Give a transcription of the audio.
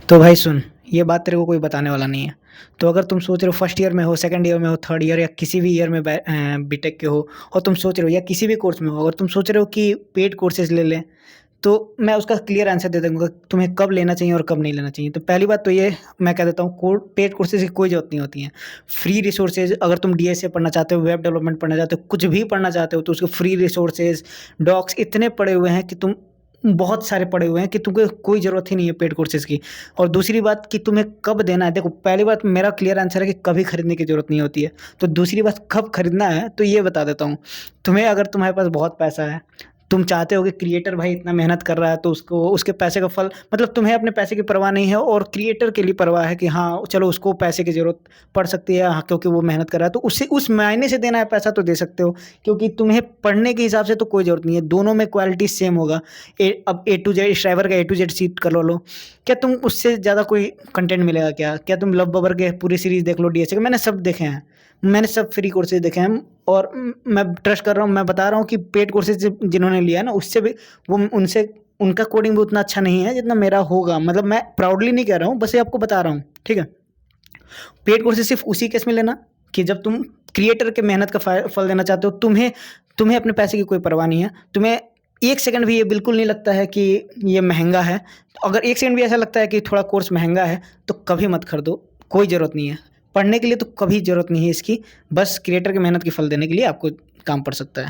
तो भाई सुन, ये बात तेरे को कोई बताने वाला नहीं है। तो अगर तुम सोच रहे हो फर्स्ट ईयर में हो, सेकंड ईयर में हो, थर्ड ईयर या किसी भी ईयर में बीटेक के हो और तुम सोच रहे हो या किसी भी कोर्स में हो, अगर तुम सोच रहे हो कि पेड कोर्सेज़ ले लें, तो मैं उसका क्लियर आंसर दे दूँगा तुम्हें कब लेना चाहिए और कब नहीं लेना चाहिए। तो पहली बात तो ये मैं कह देता हूँ पेड कोर्सेज़ की कोई ज़रूरत नहीं होती है। फ्री रिसोर्सेज़ अगर तुम डीएसए पढ़ना चाहते हो, वेब डेवलपमेंट पढ़ना चाहते हो, कुछ भी पढ़ना चाहते हो तो उसके फ्री रिसोर्सेज़, डॉक्स इतने पड़े हुए हैं कि तुम बहुत सारे पड़े हुए हैं कि तुमको कोई ज़रूरत ही नहीं है पेड कोर्सेज़ की। और दूसरी बात कि तुम्हें कब देना है, देखो पहली बात मेरा क्लियर आंसर है कि कभी खरीदने की ज़रूरत नहीं होती है। तो दूसरी बात कब खरीदना है तो ये बता देता हूँ। तुम्हें अगर तुम्हारे पास बहुत पैसा है, तुम चाहते हो कि क्रिएटर भाई इतना मेहनत कर रहा है तो उसको उसके पैसे का फल मतलब तुम्हें अपने पैसे की परवाह नहीं है और क्रिएटर के लिए परवाह है कि हाँ, चलो उसको पैसे की ज़रूरत पड़ सकती है हाँ, क्योंकि वो मेहनत कर रहा है तो उसे उस मायने से देना है पैसा तो दे सकते हो। क्योंकि तुम्हें पढ़ने के हिसाब से तो कोई ज़रूरत नहीं है, दोनों में क्वालिटी सेम होगा। अब ए टू जेड ड्राइवर का ए टू जेड सीट कर लो, क्या तुम उससे ज़्यादा कोई कंटेंट मिलेगा क्या? क्या तुम लव बबर के पूरी सीरीज़ देख लो डीएसए के, मैंने सब देखे हैं। मैंने सब फ्री कोर्सेज़ देखे हैं और मैं ट्रस्ट कर रहा हूँ, मैं बता रहा हूँ कि पेड कोर्सेज़ जिन्होंने लिया है ना, उससे भी वो उनसे उनका कोडिंग भी उतना अच्छा नहीं है जितना मेरा होगा। मतलब मैं प्राउडली नहीं कह रहा हूँ, बस ये आपको बता रहा हूँ, ठीक है? पेड कोर्सेज़ सिर्फ़ उसी केस में लेना कि जब तुम क्रिएटर के मेहनत का फल देना चाहते हो, तुम्हें तुम्हें अपने पैसे की कोई परवाह नहीं है। तुम्हें 1 सेकंड भी ये बिल्कुल नहीं लगता है कि ये महँगा है। तो अगर 1 सेकंड भी ऐसा लगता है कि थोड़ा कोर्स महँगा है, तो कभी मत खरीदो, कोई ज़रूरत नहीं है। पढ़ने के लिए तो कभी ज़रूरत नहीं है इसकी, बस क्रिएटर की मेहनत के फल देने के लिए आपको काम पड़ सकता है।